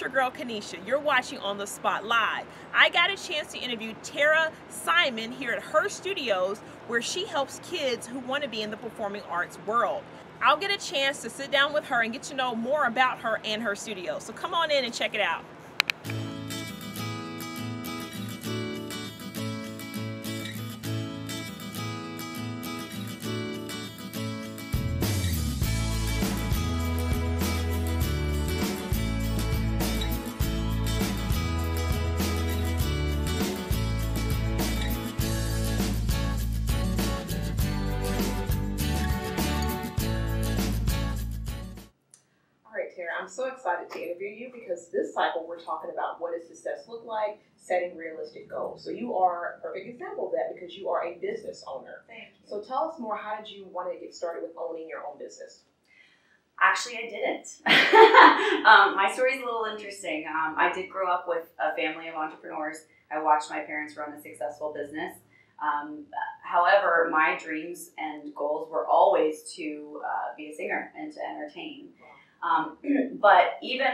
your girl Kenesha. You're watching On the Spot Live. I got a chance to interview Tara Simon here at her studios, where she helps kids who want to be in the performing arts world. I'll get a chance to sit down with her and get to know more about her and her studio. So come on in and check it out. I'm so excited to interview you because this cycle we're talking about what does success look like, setting realistic goals. So you are a perfect example of that because you are a business owner. Thank you. So tell us more, how did you want to get started with owning your own business? Actually, I didn't. My story's a little interesting. I did grow up with a family of entrepreneurs. I watched my parents run a successful business. However, my dreams and goals were always to be a singer and to entertain. But even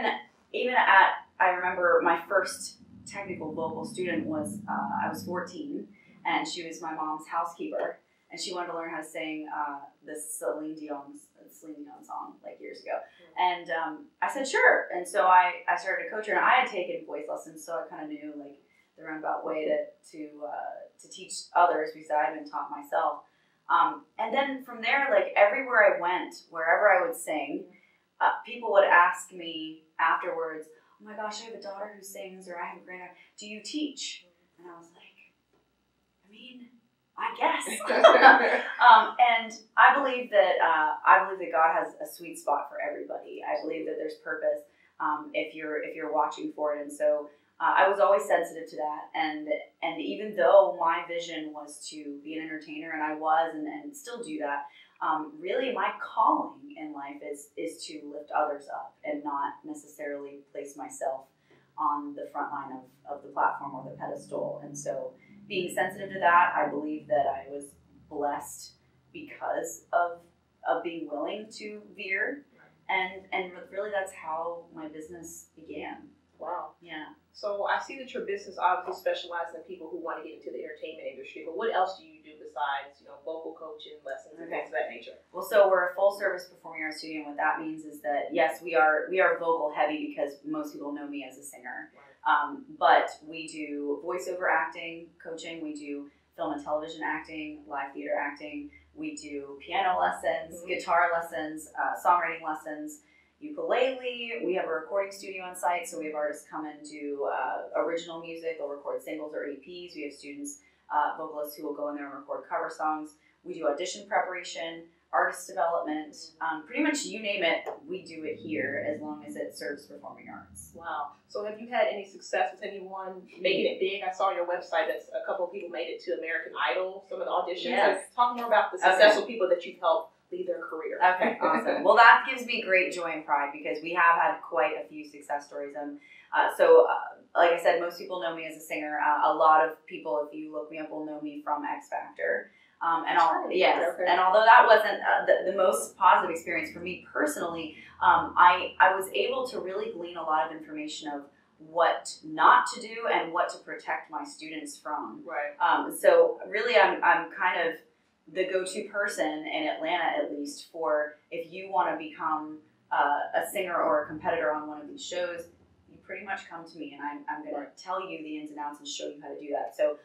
I remember my first technical vocal student was, I was 14, and she was my mom's housekeeper, and she wanted to learn how to sing this Celine Dion song like years ago. And I said, sure. And so I started to coach her, and I had taken voice lessons, so I kind of knew like the roundabout way to teach others because I had been taught myself. And then from there, like everywhere I went, wherever I would sing, people would ask me afterwards, oh my gosh, I have a daughter who sings, or I have a granddaughter, do you teach? And I was like, I mean, I guess. And I believe that God has a sweet spot for everybody. I believe that there's purpose if you're watching for it. And so I was always sensitive to that. And even though my vision was to be an entertainer, and I was and still do that, really my calling in life is to lift others up and not necessarily place myself on the front line of the platform or the pedestal. And so being sensitive to that, I believe that I was blessed because of being willing to veer. And really that's how my business began. Wow. Yeah. So I see that your business obviously specializes in people who want to get into the entertainment industry, but what else do you do besides, vocal coaching, lessons, and things of that nature? Well, so we're a full service performing arts studio, and what that means is that yes, we are vocal heavy because most people know me as a singer. Right. But we do voiceover acting, coaching, we do film and television acting, live theater acting, we do piano lessons, guitar lessons, songwriting lessons, ukulele. We have a recording studio on site, so we have artists come and do original music. They'll record singles or EPs. We have students, vocalists who will go in there and record cover songs. We do audition preparation, artist development, pretty much you name it, we do it here as long as it serves performing arts. Wow. So have you had any success with anyone making it big? I saw on your website that a couple of people made it to American Idol, some of the auditions. Yes. So talk more about the successful people that you've helped lead their career. Okay, awesome. Well, that gives me great joy and pride because we have had quite a few success stories. Like I said, most people know me as a singer. A lot of people, if you look me up, will know me from X Factor. And although that wasn't the most positive experience for me personally, I was able to really glean a lot of information of what not to do and what to protect my students from. Right. So really, I'm kind of the go-to person in Atlanta, at least, for if you want to become a singer or a competitor on one of these shows, you pretty much come to me, and I'm going to tell you the ins and outs and show you how to do that. So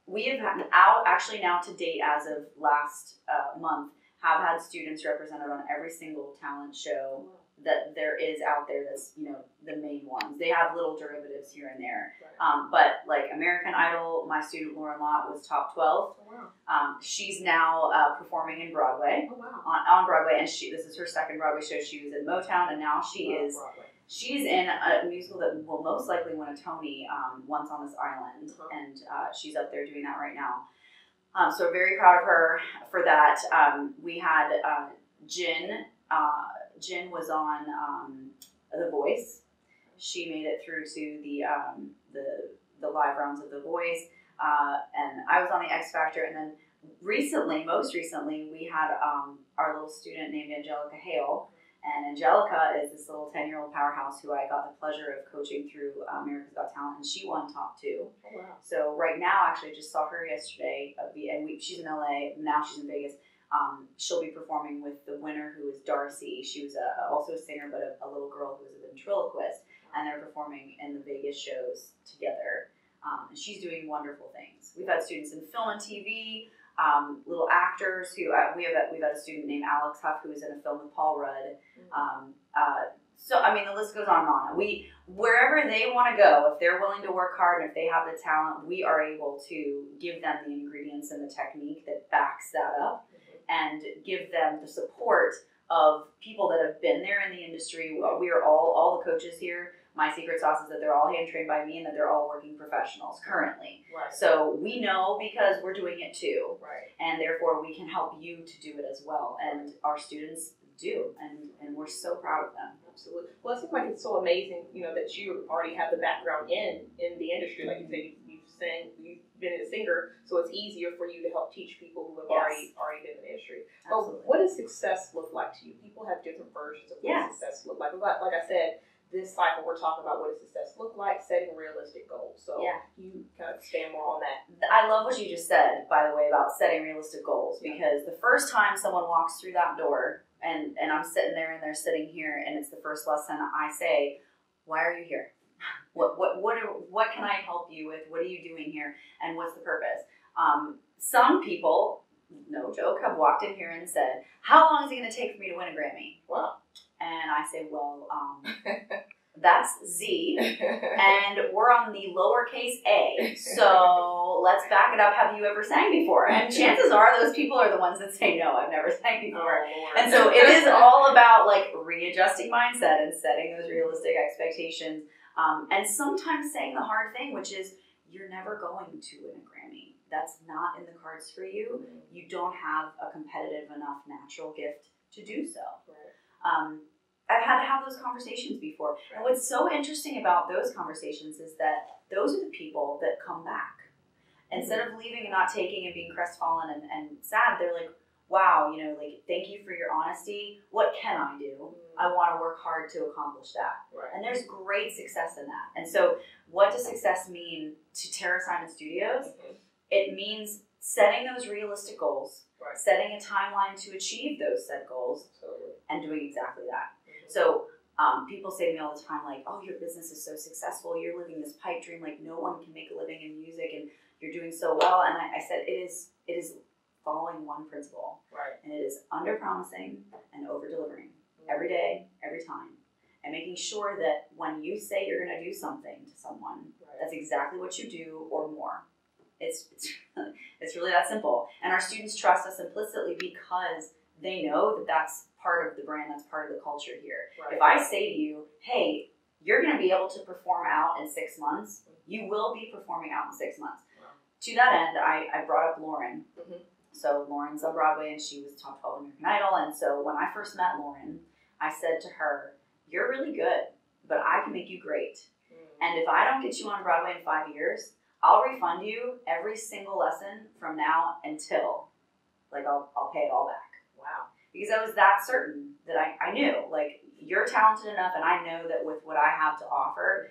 we have actually now to date, as of last month, have had students represented on every single talent show that there is out there that's, the main ones. They have little derivatives here and there. Right. But like American Idol, my student Lauren Lott was top 12. Oh, wow. She's now performing in Broadway. Oh, wow. On Broadway, and this is her second Broadway show. She was in Motown, and now she's in a musical that will most likely win a Tony, Once on This Island, and she's up there doing that right now. So very proud of her for that. We had Jin. Jin was on The Voice. She made it through to the live rounds of The Voice, and I was on the X Factor. And then most recently, we had our little student named Angelica Hale, And Angelica is this little 10-year-old powerhouse who I got the pleasure of coaching through America's Got Talent, and she won top 2. Oh, wow. So right now, actually, I just saw her yesterday, she's in LA, now she's in Vegas. She'll be performing with the winner, who is Darcy. She was also a singer, but a little girl who was a ventriloquist, and they're performing in the Vegas shows together. And she's doing wonderful things. We've had students in film and TV, little actors who we've had a student named Alex Huff who was in a film with Paul Rudd. So I mean, the list goes on and on. Wherever they want to go, if they're willing to work hard and if they have the talent, we are able to give them the ingredients and the technique that backs that up, and give them the support of people that have been there in the industry. We are all the coaches here. My secret sauce is that they're all hand trained by me and that they're all working professionals currently. Right. So we know because we're doing it too. Right. And therefore we can help you to do it as well. And our students do. And we're so proud of them. Absolutely. Well, it seems like it's so amazing, that you already have the background in the industry. Like you said, you've been a singer, so it's easier for you to help teach people who have already been in the industry. Absolutely. But what does success look like to you? People have different versions of what success look like. Like I said, this cycle we're talking about what does success look like, setting realistic goals. So you kind of expand more on that. I love what you just said, by the way, about setting realistic goals, because the first time someone walks through that door and I'm sitting there and they're sitting here and it's the first lesson, I say, why are you here? What can I help you with? What are you doing here? And what's the purpose? Some people, no joke, have walked in here and said, how long is it going to take for me to win a Grammy? Wow. And I say, well, that's Z, and we're on the lowercase a, so let's back it up. Have you ever sang before? And chances are those people are the ones that say, no, I've never sang before. And so it is all about like readjusting mindset and setting those realistic expectations, and sometimes saying the hard thing, which is you're never going to win a Grammy. That's not in the cards for you. You don't have a competitive enough natural gift to do so. I've had to have those conversations before. And what's so interesting about those conversations is that those are the people that come back. Instead of leaving and not taking and being crestfallen and sad, they're like, wow, thank you for your honesty. What can I do? I want to work hard to accomplish that. Right. And there's great success in that. And so what does success mean to Tara Simon Studios? It means setting those realistic goals, setting a timeline to achieve those set goals, and doing exactly that. So people say to me all the time, like, oh, your business is so successful. You're living this pipe dream. Like, no one can make a living in music, and you're doing so well. And I said, it is following one principle. And it is under-promising and over-delivering every day, every time. And making sure that when you say you're going to do something to someone, that's exactly what you do or more. It's really that simple. And our students trust us implicitly because they know that that's part of the brand, that's part of the culture here. If I say to you, hey, you're going to be able to perform out in 6 months, you will be performing out in 6 months. To that end, I brought up Lauren. So Lauren's on Broadway and she was top 12 American Idol. And so when I first met Lauren, I said to her, you're really good, but I can make you great. And if I don't get you on Broadway in 5 years, I'll refund you every single lesson from now until, I'll pay it all back. Wow. Because I was that certain that I knew, you're talented enough and I know that with what I have to offer,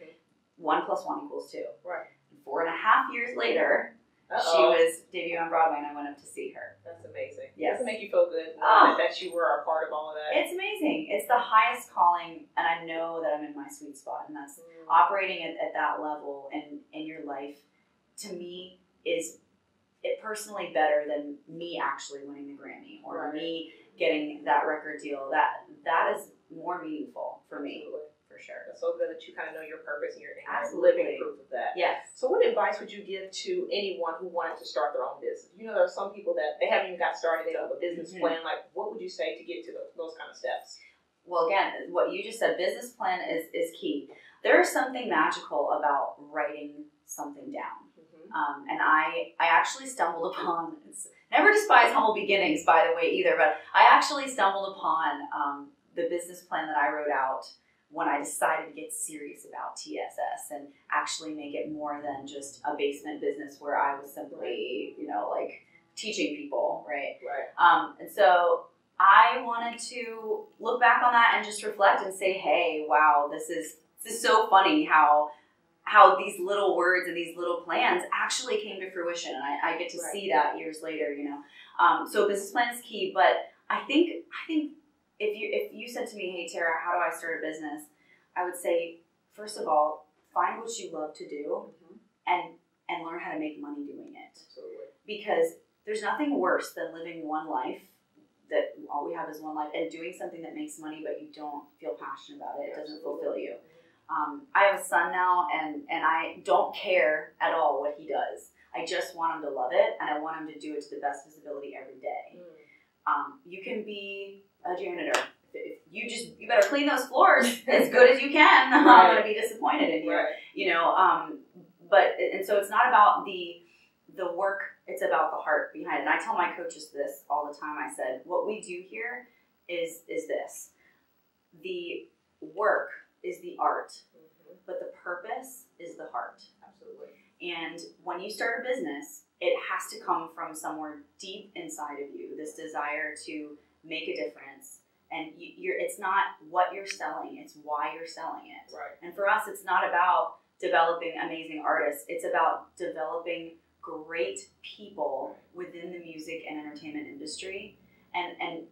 1 + 1 = 2. Right. 4.5 years later, she was debuting on Broadway and I went up to see her. That's amazing. Yes. Does it make you feel good that you were a part of all of that? It's amazing. It's the highest calling, and I know that I'm in my sweet spot, and that's operating at that level in your life, to me, is it personally better than me actually winning the Grammy or me getting that record deal. That is more meaningful for me. For sure. It's so good that you kind of know your purpose and you're living proof of that. Yes. So what advice would you give to anyone who wanted to start their own business? There are some people that they haven't even got started, they don't have a business plan. What would you say to get to those kind of steps? Well, again, what you just said, business plan is key. There is something magical about writing something down. And I actually stumbled upon, never despise humble beginnings, by the way, either, but I actually stumbled upon the business plan that I wrote out when I decided to get serious about TSS and actually make it more than just a basement business where I was simply, teaching people, right? And so I wanted to look back on that and just reflect and say, hey, wow, this is so funny how these little words and these little plans actually came to fruition. And I get to see that years later, you know. So business plan is key, but I think if you said to me, hey Tara, how do I start a business? I would say, first of all, find what you love to do and learn how to make money doing it. Absolutely. Because there's nothing worse than living one life, that all we have is one life, and doing something that makes money but you don't feel passionate about it. It doesn't fulfill you. I have a son now, and I don't care at all what he does. I just want him to love it, and I want him to do it to the best visibility every day. You can be a janitor. You better clean those floors as good as you can. I'm going to be disappointed in you. You know, and so it's not about the work, it's about the heart behind it. And I tell my coaches this all the time. I said, what we do here is this. The work is the art, but the purpose is the heart. Absolutely. And when you start a business, it has to come from somewhere deep inside of you, this desire to make a difference. And it's not what you're selling, it's why you're selling it. Right. And for us, it's not about developing amazing artists. It's about developing great people within the music and entertainment industry, and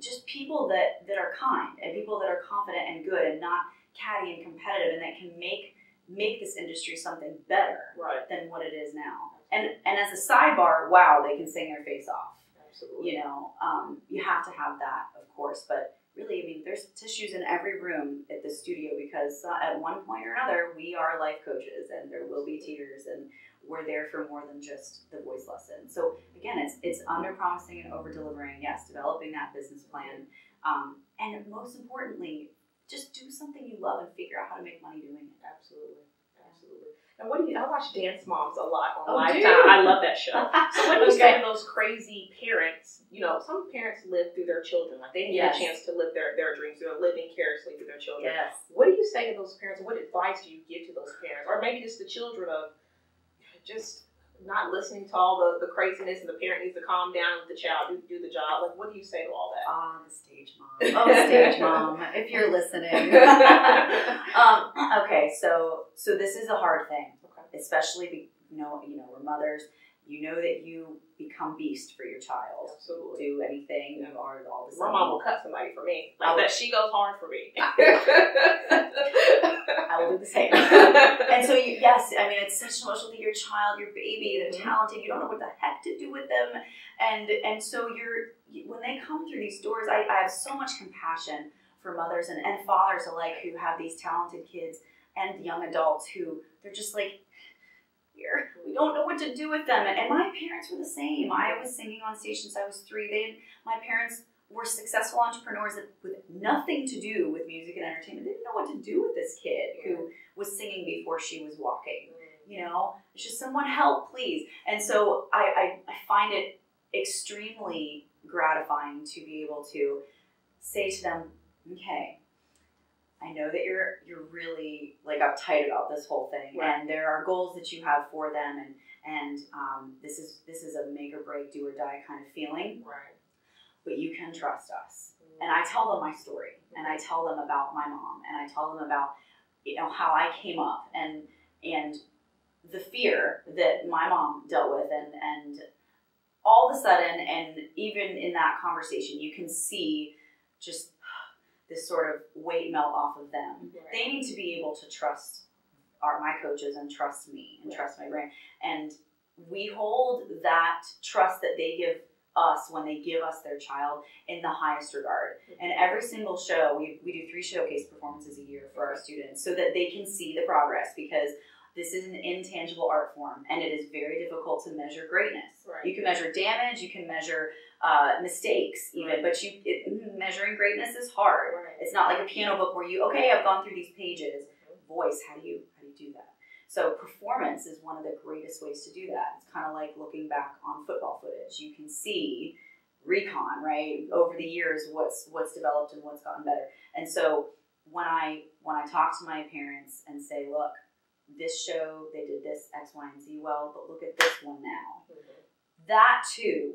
just people that are kind, and people that are confident and good and not catty and competitive, and that can make this industry something better than what it is now. And as a sidebar, wow, they can sing their face off. Absolutely. You know, you have to have that, of course, but really, I mean, there's tissues in every room at the studio, because at one point or another, we are life coaches, and there will be tears, and we're there for more than just the voice lesson. So again, it's under promising and over delivering. Yes, developing that business plan, and most importantly, just do something you love and figure out how to make money doing it. Absolutely. And I watch Dance Moms a lot on Lifetime. I love that show. So what do you say to those crazy parents? You know, some parents live through their children. Like they didn't get a chance to live their dreams. They're living vicariously through their children. Yes. What do you say to those parents? What advice do you give to those parents? Or maybe just the children of just not listening to all the craziness, and the parent needs to calm down and let the child do the job. Like, what do you say to all that? The stage mom. Oh, stage mom, if you're listening. Okay, so this is a hard thing, especially we're mothers. You know that you become beast for your child. Absolutely. Do anything, you are all the same. My mom will cut somebody for me. Like that, she goes hard for me. I will do the same. And so, it's such an emotional thing. Your child, your baby, they're talented. You don't know what the heck to do with them. And so when they come through these doors, I have so much compassion for mothers and fathers alike who have these talented kids and young adults who they're just like, we don't know what to do with them. And my parents were the same. I was singing on stage since I was 3. My parents were successful entrepreneurs with nothing to do with music and entertainment. They didn't know what to do with this kid who was singing before she was walking. You know, it's just someone help, please. And so I find it extremely gratifying to be able to say to them, okay, I know that you're really like uptight about this whole thing, and there are goals that you have for them, and this is a make or break, do or die kind of feeling. Right. But you can trust us. And I tell them my story, and I tell them about my mom, and I tell them about how I came up, and the fear that my mom dealt with, and all of a sudden, and even in that conversation, you can see just this sort of weight melt off of them. Right. They need to be able to trust my coaches and trust me and trust my brain. And we hold that trust that they give us when they give us their child in the highest regard. And every single show, we do 3 showcase performances a year for our students so that they can see the progress, because this is an intangible art form, and it is very difficult to measure greatness. Right. You can measure damage, you can measure mistakes even, but measuring greatness is hard. Right. It's not like a piano book where I've gone through these pages. Voice, how do you do that? So performance is one of the greatest ways to do that. It's kind of like looking back on football footage. You can see recon, right, over the years, what's developed and what's gotten better. And so when I talk to my parents and say, look, this show, they did this X, Y, and Z well, but look at this one now. that too,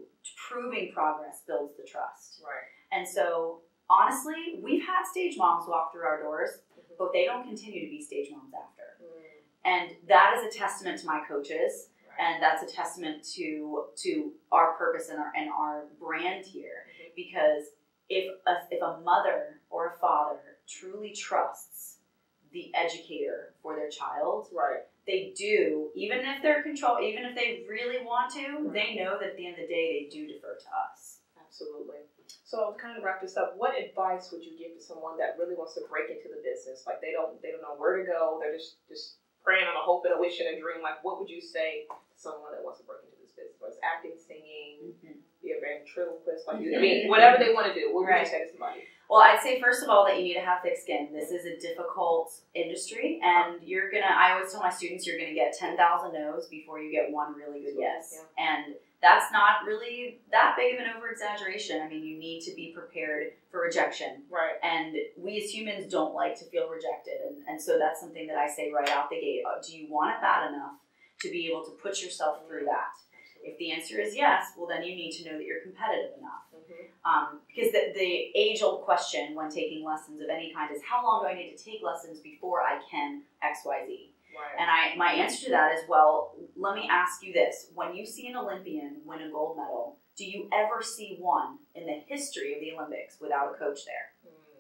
proving progress builds the trust. Right. And so, honestly, we've had stage moms walk through our doors, but they don't continue to be stage moms after. And that is a testament to my coaches, and that's a testament to our purpose and our brand here. Because if a mother or a father truly trusts the educator for their child, they do, even if they really want to, they know that at the end of the day, they do defer to us. Absolutely. So to kind of wrap this up, what advice would you give to someone that really wants to break into the business? Like they don't know where to go. They're just praying on a hope and a wish and a dream. Like what would you say to someone that wants to break into this business? Whether it's acting, singing, be a ventriloquist, like I mean, whatever they want to do. What would you say to somebody? Well, I'd say first of all that you need to have thick skin. This is a difficult industry, and I always tell my students, you're gonna get 10,000 no's before you get one really good yes. And that's not really that big of an over-exaggeration. I mean, you need to be prepared for rejection. Right. And we as humans don't like to feel rejected. And so that's something that I say right out the gate. Do you want it bad enough to be able to put yourself through that? If the answer is yes, well, then you need to know that you're competitive enough. Because the age-old question when taking lessons of any kind is, how long do I need to take lessons before I can X, Y, Z? Right. And my answer to that is, well, let me ask you this. When you see an Olympian win a gold medal, do you ever see one in the history of the Olympics without a coach there?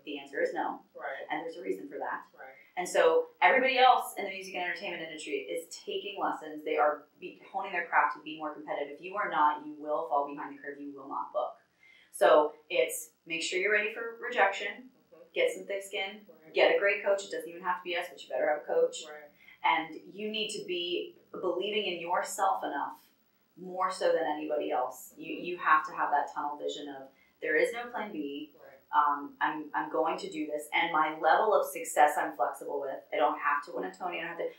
The answer is no. Right. And there's a reason for that. Right. And so everybody else in the music and entertainment industry is taking lessons. They are honing their craft to be more competitive. If you are not, you will fall behind the curve. You will not book. So it's make sure you're ready for rejection, get some thick skin, get a great coach. It doesn't even have to be us, but you better have a coach. Right. And you need to be believing in yourself enough, more so than anybody else. You have to have that tunnel vision of there is no plan B. Right. I'm going to do this, and my level of success I'm flexible with. I don't have to win a Tony. I don't have to.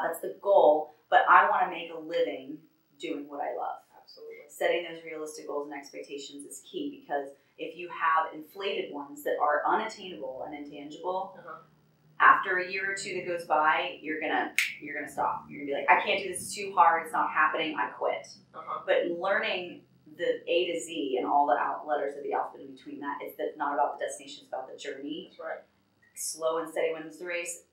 That's the goal, but I want to make a living doing what I love. Absolutely. Setting those realistic goals and expectations is key, because if you have inflated ones that are unattainable and intangible, after a year or two that goes by, you're gonna stop. You're gonna be like, I can't do this. It's too hard. It's not happening. I quit. But learning the A to Z and all the letters of the alphabet in between that, it's not about the destination. It's about the journey. That's right. Slow and steady wins the race.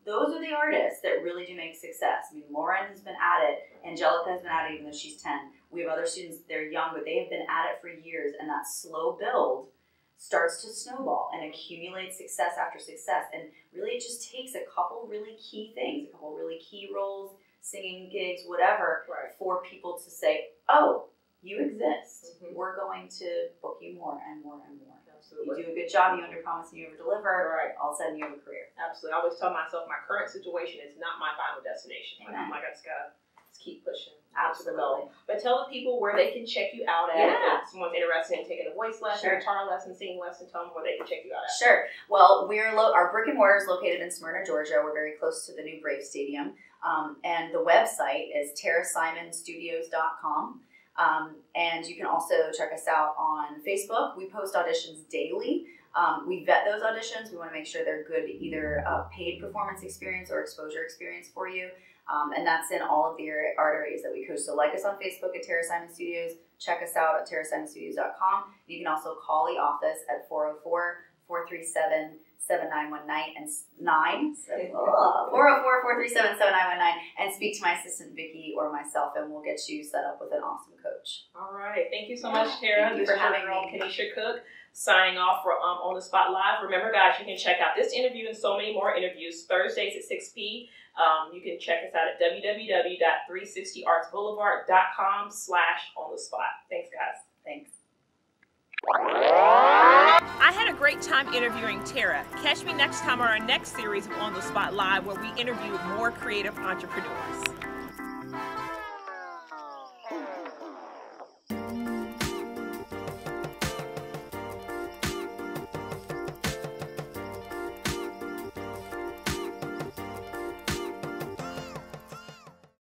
Those are the artists that really do make success. I mean, Lauren has been at it. Angelica has been at it even though she's 10. We have other students, they're young, but they have been at it for years. And that slow build starts to snowball and accumulate success after success. And really it just takes a couple really key things, a couple really key roles, singing gigs, whatever, for people to say, oh, you exist. We're going to book you more and more and more. Absolutely. You do a good job, you underpromise and you overdeliver, all of a sudden you have a career. Absolutely. I always tell myself my current situation is not my final destination. I'm like, I just gotta keep pushing. Absolutely. But tell the people where they can check you out at. If someone's interested in taking a voice lesson, guitar lesson, singing lesson, tell them where they can check you out at. Sure. Well, our brick and mortar is located in Smyrna, Georgia. We're very close to the new Brave Stadium. And the website is TaraSimonStudios.com. And you can also check us out on Facebook. We post auditions daily. We vet those auditions. We want to make sure they're good, either paid performance experience or exposure experience for you. And that's in all of the art areas that we coach. So like us on Facebook at Tara Simon Studios. Check us out at TaraSimonStudios.com. You can also call the office at 404-437-7919 and 404-437-7919 and speak to my assistant Vicki or myself, and we'll get you set up with an awesome coach. All right. Thank you so much, Tara. Thank you for having me. Kenesha Cook signing off for On the Spot Live. Remember, guys, you can check out this interview and so many more interviews Thursdays at 6 p.m. You can check us out at www.360artsboulevard.com/onthespot. Thanks, guys. Thanks. I had a great time interviewing Tara. Catch me next time on our next series of On the Spot Live, where we interview more creative entrepreneurs.